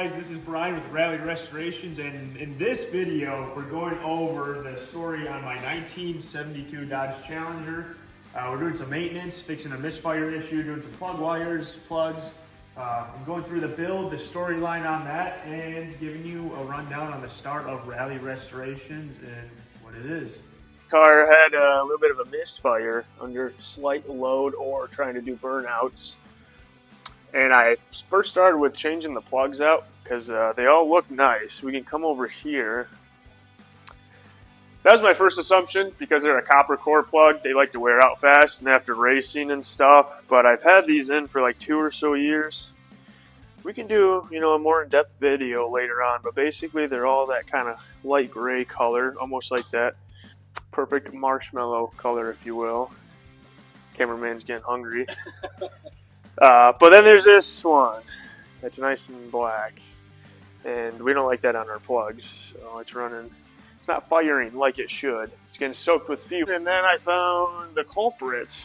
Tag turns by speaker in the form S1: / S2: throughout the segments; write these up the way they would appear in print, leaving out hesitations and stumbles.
S1: guys, this is Brian with Rally Restorations, and in this video we're going over the story on my 1972 Dodge Challenger. We're doing some maintenance, fixing a misfire issue, doing some plug wires, plugs. I'm going through the build, the storyline on that, and giving you a rundown on the start of Rally Restorations and what it is.
S2: Car had a little bit of a misfire under slight load or trying to do burnouts. And I first started with changing the plugs out because they all look nice. We can come over here. That was my first assumption because they're a copper core plug. They like to wear out fast and after racing and stuff. But I've had these in for like 2 or so years. We can do, a more in-depth video later on. But basically they're all that kind of light gray color, almost like that perfect marshmallow color, if you will. Cameraman's getting hungry. But then there's this one that's nice and black, and we don't like that on our plugs, so it's not firing like it should. It's getting soaked with fuel. And then I found the culprit,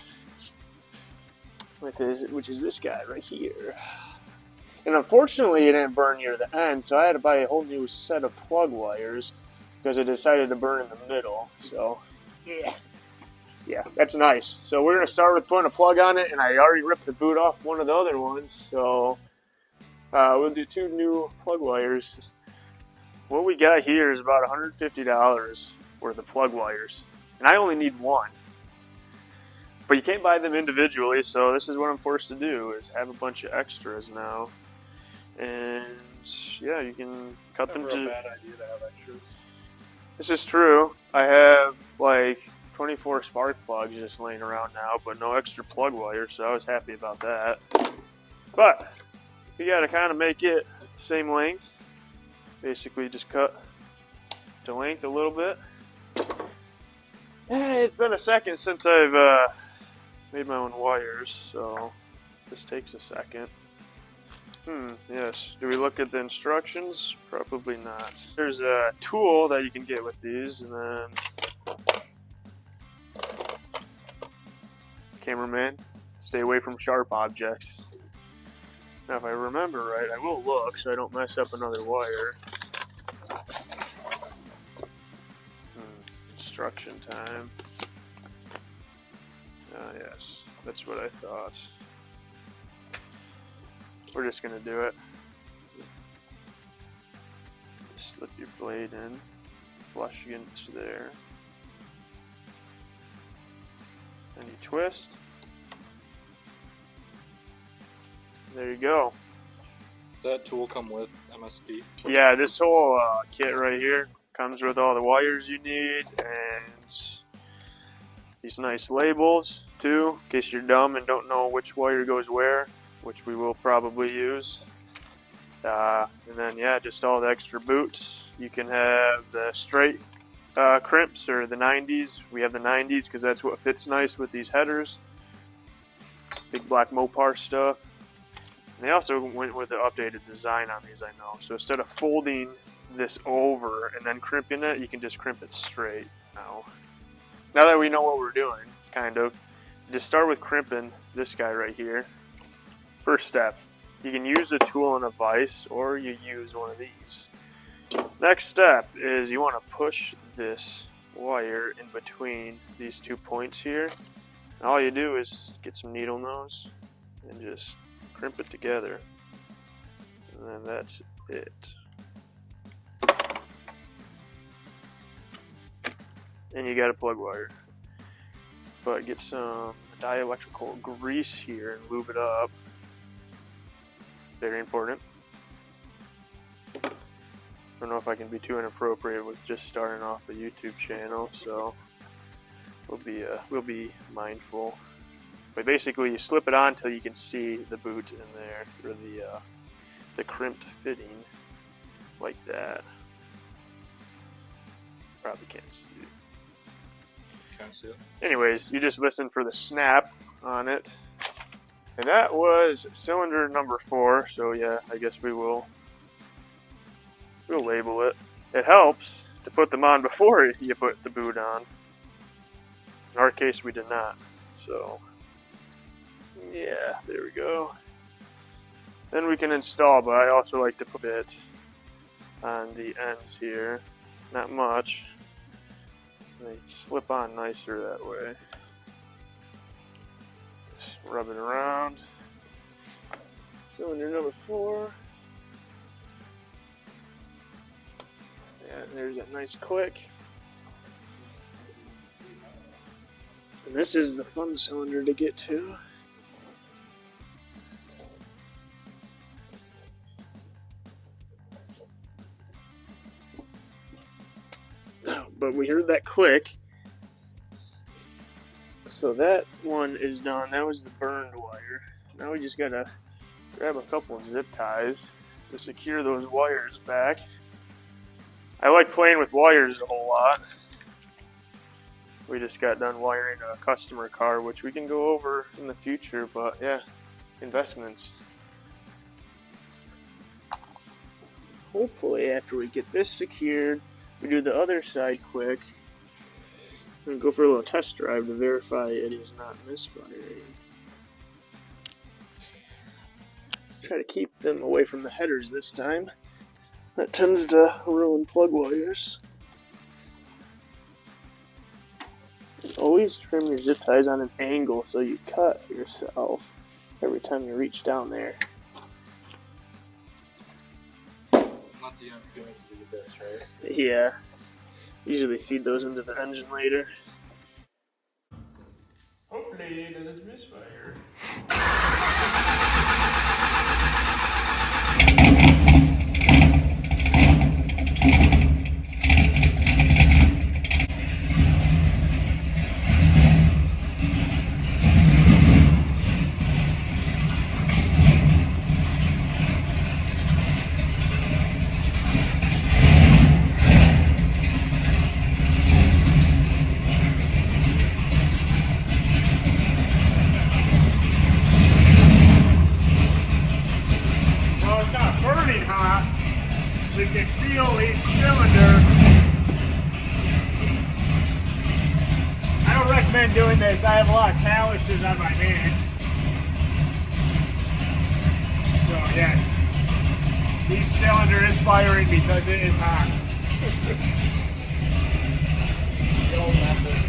S2: which is this guy right here. And unfortunately it didn't burn near the end, so I had to buy a whole new set of plug wires because it decided to burn in the middle. So yeah, that's nice. So we're going to start with putting a plug on it, and I already ripped the boot off one of the other ones. So we'll do 2 new plug wires. What we got here is about $150 worth of plug wires, and I only need 1. But you can't buy them individually, so this is what I'm forced to do, is have a bunch of extras now. And yeah, you can cut them to...
S3: Never a bad idea to have extras.
S2: This is true. I have like 24 spark plugs just laying around now, but no extra plug wires, so I was happy about that. But you gotta kind of make it the same length. Basically just cut to length a little bit. It's been a second since I've made my own wires, so this takes a second. Yes. Do we look at the instructions? Probably not. There's a tool that you can get with these, and then cameraman, stay away from sharp objects. Now, if I remember right, I will look so I don't mess up another wire. Instruction time. Yes, that's what I thought. We're just gonna do it. Just slip your blade in, flush against there. And you twist. There you go.
S3: Does that tool come with MSD?
S2: Yeah, this whole kit right here comes with all the wires you need and these nice labels too, in case you're dumb and don't know which wire goes where, which we will probably use. And then yeah, just all the extra boots. You can have the straight crimps or the 90s. We have the 90s because that's what fits nice with these headers. Big black Mopar stuff. And they also went with the updated design on these, I know. So instead of folding this over and then crimping it, you can just crimp it straight now. Now that we know what we're doing, kind of, just start with crimping this guy right here. First step, you can use the tool in a vise or you use one of these. Next step is you want to push this wire in between these 2 points here. And all you do is get some needle nose and just crimp it together. And then that's it. And you got a plug wire. But get some dielectrical grease here and lube it up. Very important. I don't know if I can be too inappropriate with just starting off a YouTube channel, so we'll be mindful. But basically, you slip it on until you can see the boot in there, or the crimped fitting, like that. Probably can't see it.
S3: Can't see it.
S2: Anyways, you just listen for the snap on it. And that was cylinder number 4, so yeah, I guess we'll label it. It helps to put them on before you put the boot on. In our case, we did not, so yeah, there we go. Then we can install, but I also like to put it on the ends here. Not much. They slip on nicer that way. Just rub it around. Cylinder number 4. Yeah, there's that nice click. And this is the fun cylinder to get to. But we heard that click. So that one is done. That was the burned wire. Now we just gotta grab a couple of zip ties to secure those wires back. I like playing with wires a whole lot. We just got done wiring a customer car, which we can go over in the future, but yeah, investments. Hopefully after we get this secured, we do the other side quick and go for a little test drive to verify it is not misfiring. Try to keep them away from the headers this time. That tends to ruin plug wires. Always trim your zip ties on an angle so you cut yourself every time you reach down there.
S3: Not the young feelings to be the best, right?
S2: Yeah. Usually feed those into the engine later.
S1: Hopefully it doesn't misfire. We can feel each cylinder. I don't recommend doing this. I have a lot of calluses on my hand. So yes, each cylinder is firing because it is hot. The old method.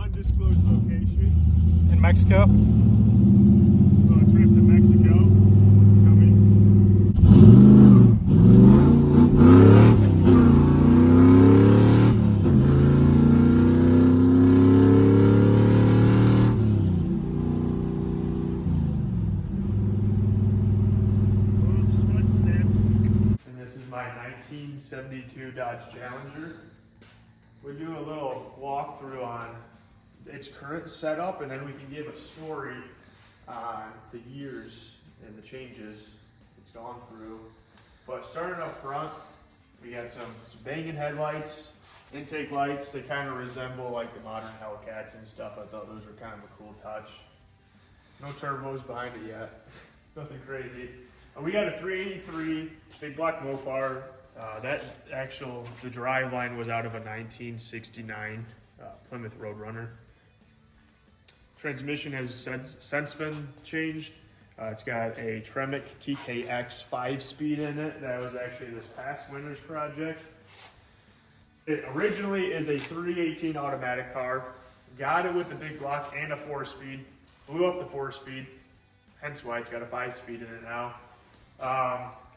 S1: Undisclosed location.
S3: In Mexico?
S1: On a trip to Mexico. Coming. Oops, footsteps. And this is my 1972 Dodge Challenger. We do a little walkthrough on its current setup, and then we can give a story on the years and the changes it's gone through. But starting up front, we got some banging headlights, intake lights. They kind of resemble like the modern Hellcats and stuff. I thought those were kind of a cool touch. No turbos behind it yet. Nothing crazy. We got a 383 big block Mopar. The drive line was out of a 1969 Plymouth Roadrunner. Transmission has since been changed. It's got a Tremec TKX 5-speed in it. That was actually this past winter's project. It originally is a 318 automatic car. Got it with the big block and a 4-speed. Blew up the 4-speed. hence why it's got a 5-speed in it now.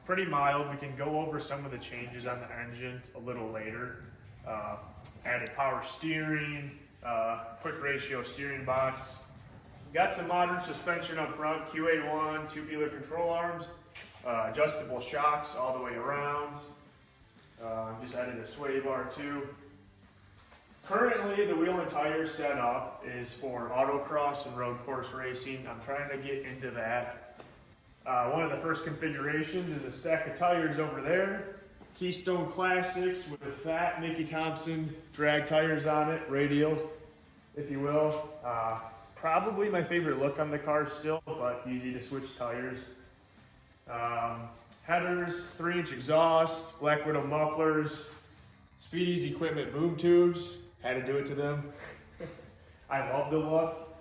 S1: Pretty mild. We can go over some of the changes on the engine a little later. Added power steering, quick ratio steering box. Got some modern suspension up front, QA1, tubular control arms, adjustable shocks all the way around. Just added a sway bar too. Currently, the wheel and tire setup is for autocross and road course racing. I'm trying to get into that. One of the first configurations is a stack of tires over there. Keystone Classics with fat Mickey Thompson drag tires on it, radials, if you will. Probably my favorite look on the car still, but easy to switch tires. Headers, 3-inch exhaust, Black Widow mufflers, Speedy's equipment boom tubes. Had to do it to them. I love the look.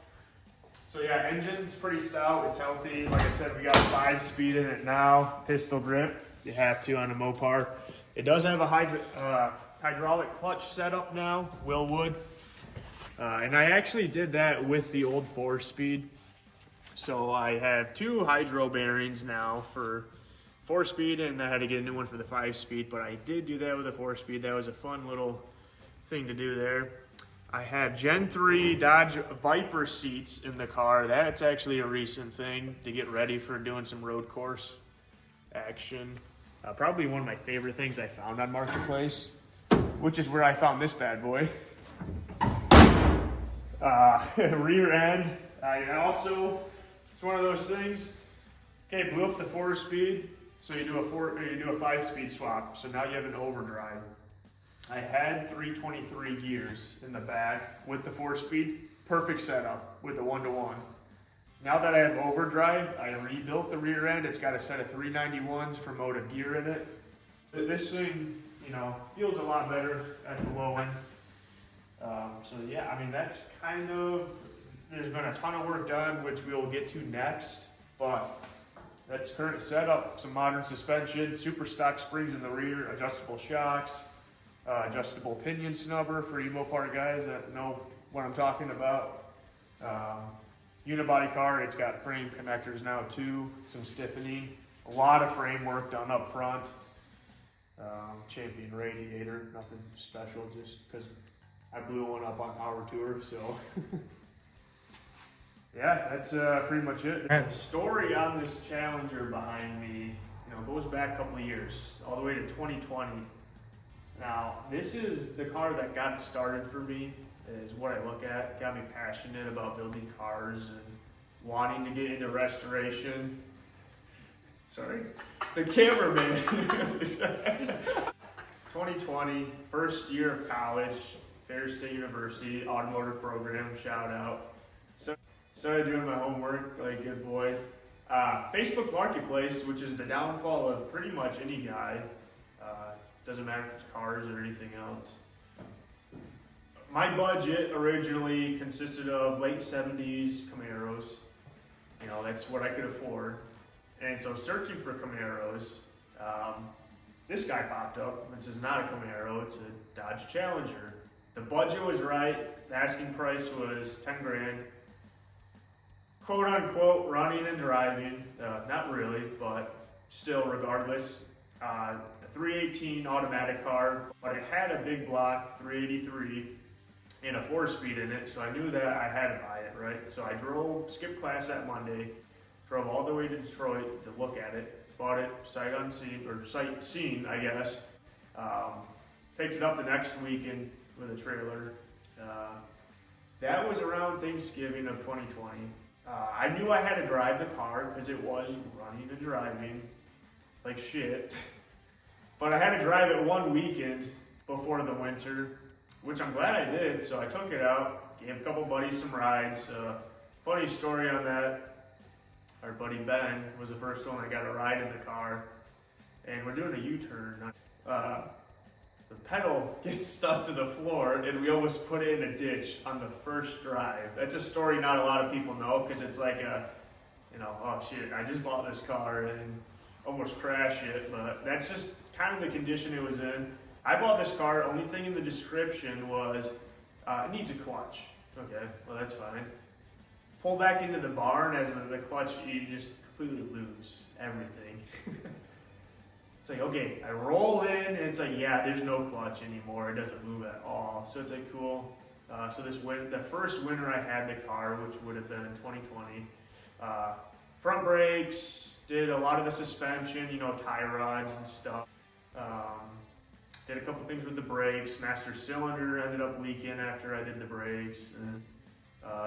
S1: So yeah, engine's pretty stout. It's healthy. Like I said, we got a 5-speed in it now. Pistol grip. You have to on a Mopar. It does have a hydraulic clutch setup now, Willwood. And I actually did that with the old 4-speed. So I have 2 hydro bearings now for 4-speed, and I had to get a new one for the 5-speed, but I did do that with a 4-speed. That was a fun little thing to do there. I have Gen 3 Dodge Viper seats in the car. That's actually a recent thing to get ready for doing some road course action. Probably one of my favorite things I found on Marketplace, which is where I found this bad boy. Rear end. And also, it's one of those things. Okay, blew up the 4-speed, so you do a 5-speed swap. So now you have an overdrive. I had 323 gears in the back with the 4-speed. Perfect setup with the 1-to-1. Now that I have overdrive, I rebuilt the rear end. It's got a set of 391s for motive gear in it. This thing, you know, feels a lot better at the low end. So yeah, I mean, that's kind of, there's been a ton of work done, which we'll get to next, but that's current setup. Some modern suspension, super stock springs in the rear, adjustable shocks, adjustable pinion snubber for Mopar guys that know what I'm talking about. Unibody car, it's got frame connectors now too, some stiffening, a lot of frame work done up front. Champion radiator, nothing special, just because I blew one up on Power Tour, so. Yeah, that's pretty much it. The story on this Challenger behind me, you know, goes back a couple of years, all the way to 2020. Now, this is the car that got it started for me, is what I look at. Got me passionate about building cars and wanting to get into restoration. Sorry, the cameraman. 2020, first year of college, Ferris State University, automotive program, shout out. So started doing my homework like a good boy. Facebook Marketplace, which is the downfall of pretty much any guy. Doesn't matter if it's cars or anything else. My budget originally consisted of late 70s Camaros. You know, that's what I could afford. And so searching for Camaros, this guy popped up. This is not a Camaro, it's a Dodge Challenger. The budget was right. The asking price was 10 grand. Quote unquote, running and driving. Not really, but still regardless. A 318 automatic car, but it had a big block 383 and a 4-speed in it, so I knew that I had to buy it, right? So I skipped class that Monday, drove all the way to Detroit to look at it, bought it sight seen, I guess. Picked it up the next weekend with a trailer. That was around Thanksgiving of 2020. I knew I had to drive the car because it was running and driving like shit. But I had to drive it one weekend before the winter, which I'm glad I did. So I took it out, gave a couple buddies some rides. Funny story on that, our buddy Ben was the first one that got a ride in the car. And we're doing a U-turn. The pedal gets stuck to the floor and we almost put it in a ditch on the first drive. That's a story not a lot of people know because it's like oh shit, I just bought this car and almost crashed it, but that's just kind of the condition it was in. I bought this car, only thing in the description was, it needs a clutch. Okay, well that's fine. pull back into the barn as the clutch, you just completely lose everything. It's like, okay, I roll in and it's like, yeah, there's no clutch anymore. It doesn't move at all. So it's like, cool. So the first winter I had the car, which would have been in 2020, front brakes, did a lot of the suspension, you know, tie rods and stuff. Did a couple things with the brakes. Master cylinder ended up leaking after I did the brakes. And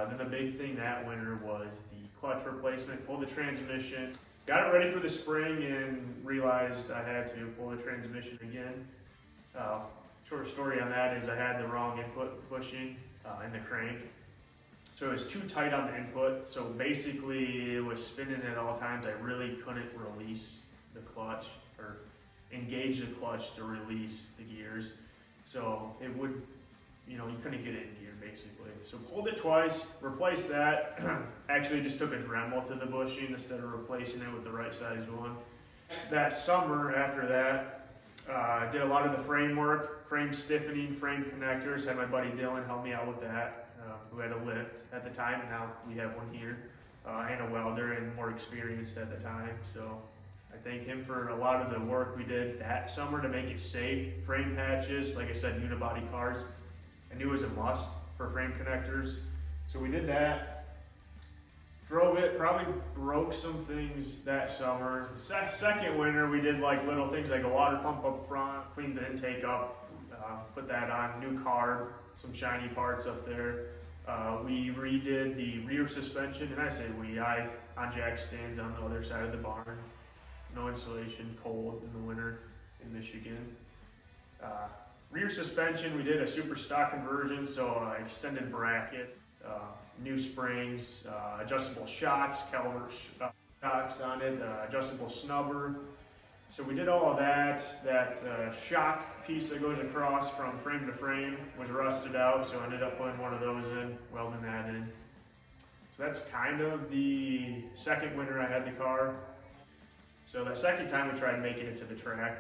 S1: then the big thing that winter was the clutch replacement. Pulled the transmission, got it ready for the spring, and realized I had to pull the transmission again. Short story on that is I had the wrong input bushing in the crank. So it was too tight on the input. So basically it was spinning at all times. I really couldn't release the clutch or engage the clutch to release the gears. So it would, you know, you couldn't get it in gear basically. So pulled it twice, replaced that. Actually just took a Dremel to the bushing instead of replacing it with the right sized one. That summer after that, did a lot of the framework, frame stiffening, frame connectors. Had my buddy Dylan help me out with that, who had a lift at the time, and now we have one here, and a welder and more experienced at the time. So I thank him for a lot of the work we did that summer to make it safe. Frame patches, like I said, unibody cars, I knew it was a must for frame connectors. So we did that. Drove it, probably broke some things that summer. Second winter, we did like little things like a water pump up front, cleaned the intake up, put that on, new carb, some shiny parts up there. We redid the rear suspension, and I say on jack stands on the other side of the barn. No insulation, cold in the winter in Michigan. Rear suspension, we did a super stock conversion, so extended bracket. New springs, adjustable shocks, caliber shocks on it, adjustable snubber. So we did all of that. That shock piece that goes across from frame to frame was rusted out, so I ended up putting one of those in, welding that in. So that's kind of the second winter I had the car. So the second time we tried making it to the track,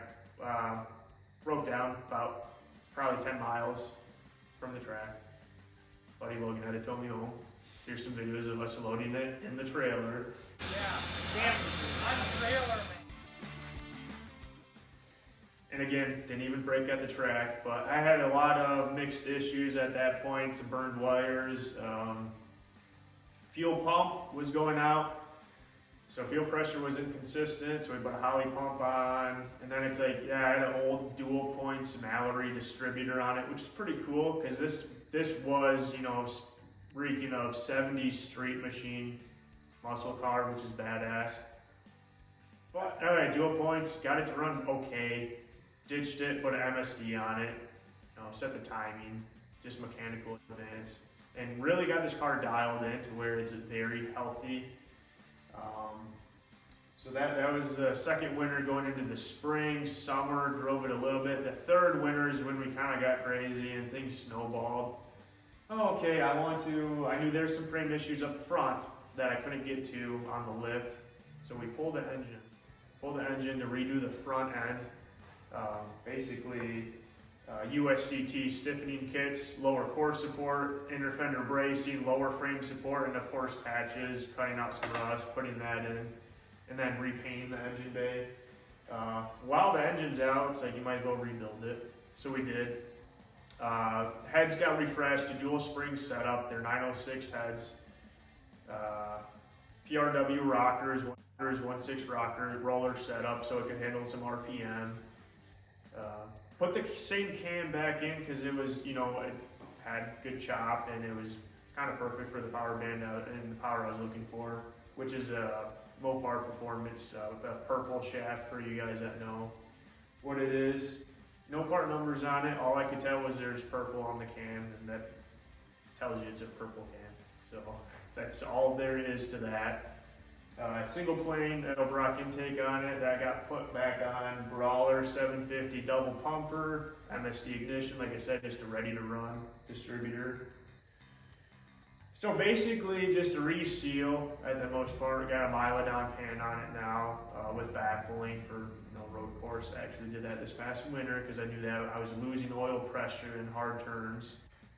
S1: broke down about probably 10 miles from the track. Buddy Logan had to tow me home. Here's some videos of us loading it in the trailer.
S4: Yeah, damn, I'm a trailer man.
S1: And again, didn't even break at the track, but I had a lot of mixed issues at that point, some burned wires. Fuel pump was going out, so fuel pressure was inconsistent, so we put a Holly pump on, and then it's like, yeah, I had an old dual points Mallory distributor on it, which is pretty cool, because this was, you know, reeking of 70s street machine muscle car, which is badass. But all right, dual points, got it to run okay, ditched it, put an MSD on it, you know, set the timing, just mechanical advance, and really got this car dialed in to where it's very healthy. So that was the second winter. Going into the spring, summer, drove it a little bit. The third winter is when we kind of got crazy and things snowballed. Oh, okay, I knew there's some frame issues up front that I couldn't get to on the lift. So we pulled the engine to redo the front end. Basically, USCT stiffening kits, lower core support, inner fender bracing, lower frame support, and of course patches, cutting out some rust, putting that in, and then repainting the engine bay. While the engine's out, it's like you might as well rebuild it. So we did. Heads got refreshed, a dual spring setup, they're 906 heads. PRW rockers, 1.6 rocker, roller setup so it can handle some RPM. Put the same cam back in because it was, you know, it had good chop and it was kind of perfect for the power band and the power I was looking for, which is a Mopar Performance, a purple shaft for you guys that know what it is. No part numbers on it. All I could tell was there's purple on the cam, and that tells you it's a purple cam. So that's all there is to that. Single plane Edelbrock intake on it, that got put back on. Brawler 750 double pumper, MSD ignition, like I said, just a ready to run distributor. So basically just a reseal at the most part. Got a Milodon pan on it now with baffling for road course. I actually did that this past winter because I knew that I was losing oil pressure in hard turns.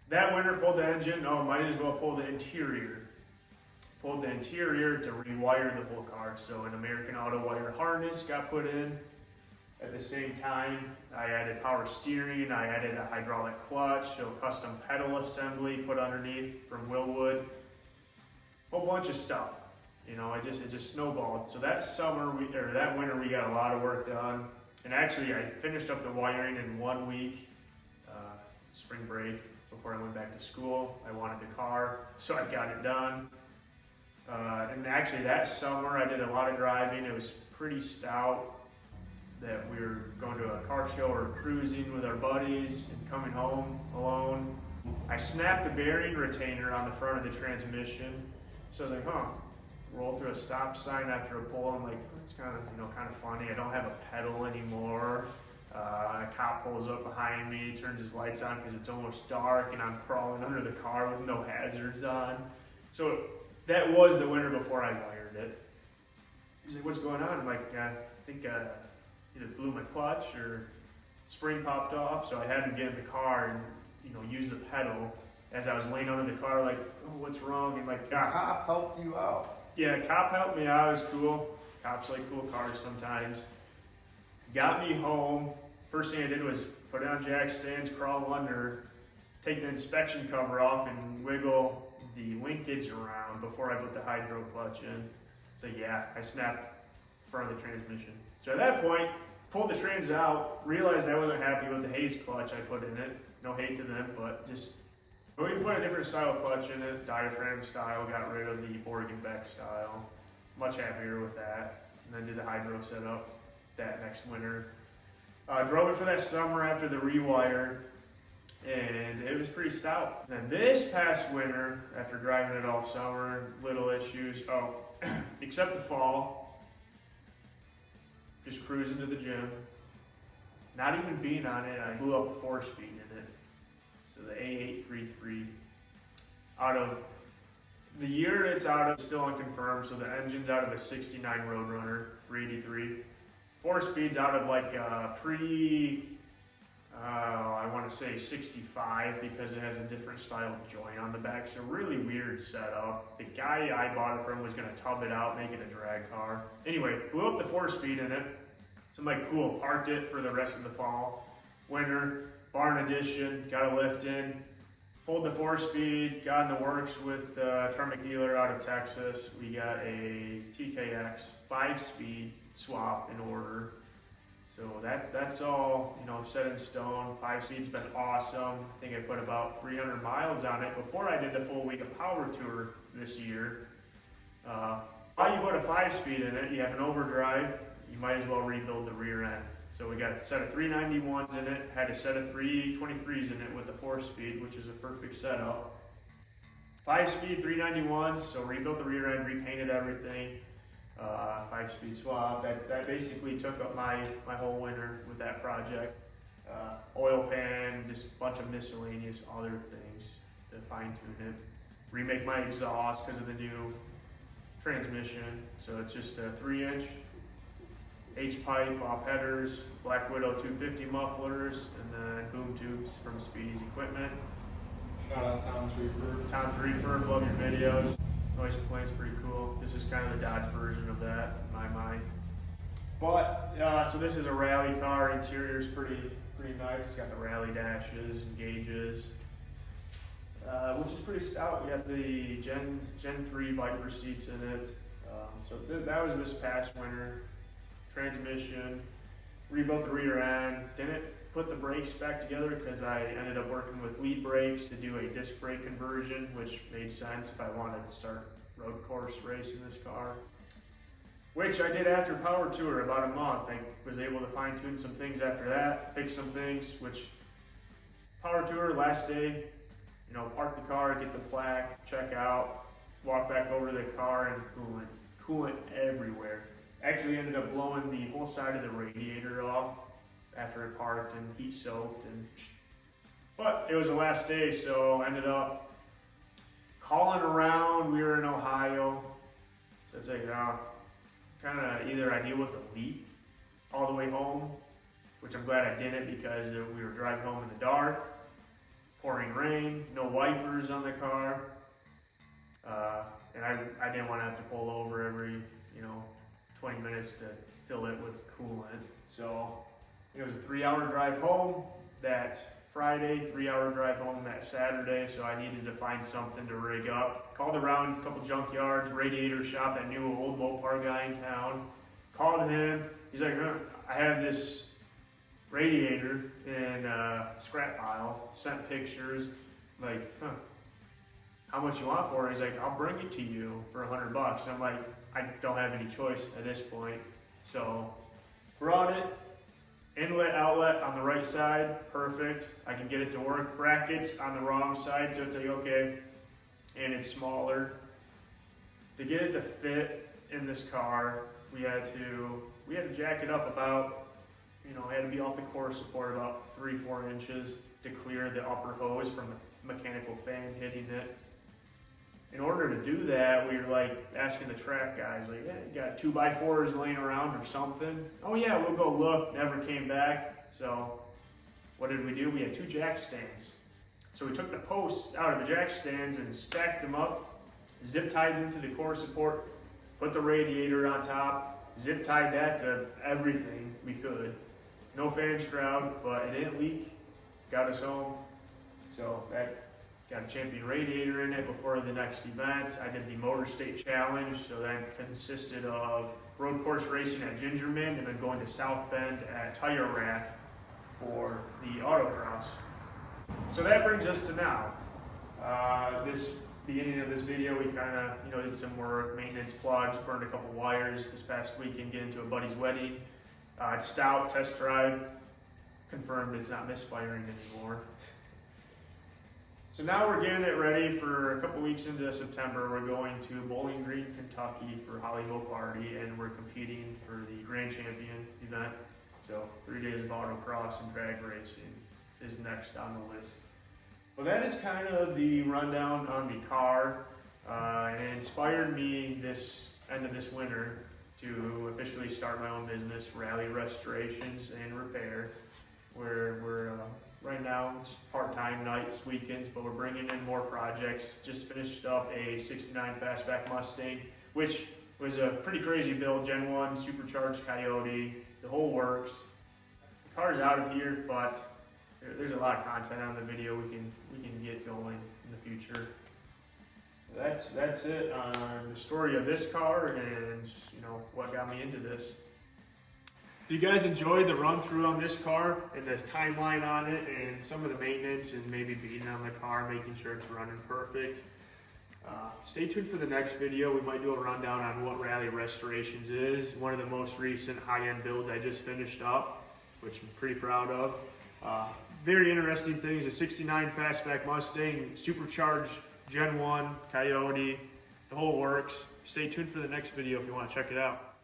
S1: That winter pulled the engine, might as well pull the interior. pulled the interior to rewire the whole car. So an American Auto wire harness got put in. At the same time, I added power steering, I added a hydraulic clutch, so custom pedal assembly put underneath from Willwood. Whole bunch of stuff. You know, it just snowballed. So that that winter we got a lot of work done. And actually I finished up the wiring in 1 week, spring break, before I went back to school. I wanted the car, so I got it done. And actually that summer I did a lot of driving. It was pretty stout that we were going to a car show or cruising with our buddies and coming home alone. I snapped the bearing retainer on the front of the transmission. So I was like, roll through a stop sign after a pull. I'm like, it's kind of funny. I don't have a pedal anymore. A cop pulls up behind me, turns his lights on because it's almost dark, and I'm crawling under the car with no hazards on. So that was the winter before I wired it. He's like, what's going on? I'm like, I think either blew my clutch or spring popped off. So I had to get in the car and use the pedal as I was laying under the car, like, oh, what's wrong? And like,
S5: the cop helped you out.
S1: Yeah, cop helped me out. It was cool. Cops like cool cars sometimes. Got me home. First thing I did was put it on jack stands, crawl under, take the inspection cover off, and wiggle the linkage around before I put the hydro clutch in. So yeah, I snapped front of the transmission. So at that point, pulled the trans out, realized I wasn't happy with the Hayes clutch I put in it. No hate to them, but we put a different style clutch in it, diaphragm style, got rid of the Oregon Beck style. Much happier with that. And then did the hydro setup that next winter. Drove it for that summer after the rewire, and it was pretty stout. Then this past winter, after driving it all summer, little issues, except the fall, just cruising to the gym, not even being on it, I blew up the 4-speed in it. So the A833, out of the year it's out of, still unconfirmed, so the engine's out of a 69 Roadrunner 383. 4-speed's out of like I want to say 65 because it has a different style joint on the back. So really weird setup. The guy I bought it from was going to tub it out, make it a drag car. Anyway, blew up the 4-speed in it. So I'm like, cool, parked it for the rest of the fall. Winter, barn edition, got a lift in. Pulled the 4-speed, got in the works with a Tremec dealer out of Texas. We got a TKX 5-speed swap in order. So that's all, set in stone. 5-speed's been awesome. I think I put about 300 miles on it before I did the full week of power tour this year. While you put a 5-speed in it, you have an overdrive, you might as well rebuild the rear end. So we got a set of 391s in it, had a set of 323s in it with the 4-speed, which is a perfect setup. 5-speed 391s, so rebuilt the rear end, repainted everything. 5-speed swap. That basically took up my whole winter with that project. Oil pan, just a bunch of miscellaneous other things to fine tune it. Remake my exhaust because of the new transmission. So it's just a 3-inch H-pipe off headers, Black Widow 250 mufflers, and then boom tubes from Speedy's Equipment.
S3: Shout out Tom's Refurb.
S1: Tom's Refurb, love your videos. Noise complaint's pretty cool. This is kind of the Dodge version of that, in my mind. But, so this is a rally car. Interior's pretty nice. It's got the rally dashes and gauges, which is pretty stout. We have the Gen 3 Viper seats in it. So that was this past winter. Transmission, rebuilt the rear end, didn't put the brakes back together because I ended up working with lead brakes to do a disc brake conversion, which made sense if I wanted to start road course racing this car. Which I did after power tour, about a month. I was able to fine tune some things after that, fix some things, which power tour last day, park the car, get the plaque, check out, walk back over to the car, and coolant everywhere. Actually ended up blowing the whole side of the radiator off after it parked and heat soaked. But it was the last day, so I ended up calling around. We were in Ohio, so it's like kind of either I deal with the leak all the way home, which I'm glad I didn't because we were driving home in the dark, pouring rain, no wipers on the car. and I didn't want to have to pull over every 20 minutes to fill it with coolant. So it was a 3-hour drive home that Friday, 3-hour drive home that Saturday, so I needed to find something to rig up. Called around a couple junkyards, radiator shop, that knew an old Mopar guy in town. Called him, he's like, I have this radiator in a scrap pile, sent pictures, like, how much you want for it? He's like, I'll bring it to you for $100. I'm like, I don't have any choice at this point. So brought it, inlet, outlet on the right side, perfect. I can get it to work. Brackets on the wrong side, so it's like, okay, and it's smaller. To get it to fit in this car, we had to jack it up about, it had to be off the core support about 3-4 inches to clear the upper hose from the mechanical fan hitting it. In order to do that, we were like asking the track guys, like, yeah, you got 2x4s laying around or something? Oh yeah, we'll go look. Never came back. So what did we do? We had 2 jack stands. So we took the posts out of the jack stands and stacked them up, zip tied them to the core support, put the radiator on top, zip tied that to everything we could. No fan shroud, but it didn't leak. Got us home. So that got a champion radiator in it before the next event. I did the Motor State Challenge, so that consisted of road course racing at Gingerman and then going to South Bend at Tire Rack for the autocross. So that brings us to now. This beginning of this video, we kind of did some work, maintenance plugs, burned a couple wires this past weekend, get into a buddy's wedding. It's stout, test drive, confirmed it's not misfiring anymore. So now we're getting it ready for a couple weeks into September. We're going to Bowling Green, Kentucky for Hollywood Party, and we're competing for the Grand Champion event. So 3 days of autocross and drag racing is next on the list. Well, that is kind of the rundown on the car, and it inspired me this end of this winter to officially start my own business, Rally Restorations and Repair, where we're right now it's part-time, nights, weekends, but we're bringing in more projects. Just finished up a 69 Fastback Mustang, which was a pretty crazy build, Gen 1, supercharged Coyote, the whole works. The car's out of here, but there's a lot of content on the video we can get going in the future. That's it on the story of this car and what got me into this. If you guys enjoyed the run through on this car and the timeline on it and some of the maintenance and maybe beating on the car, making sure it's running perfect, stay tuned for the next video. We might do a rundown on what Rally Restorations is. One of the most recent high-end builds I just finished up, which I'm pretty proud of. Very interesting things, a 69 Fastback Mustang, supercharged Gen 1, Coyote, the whole works. Stay tuned for the next video if you want to check it out.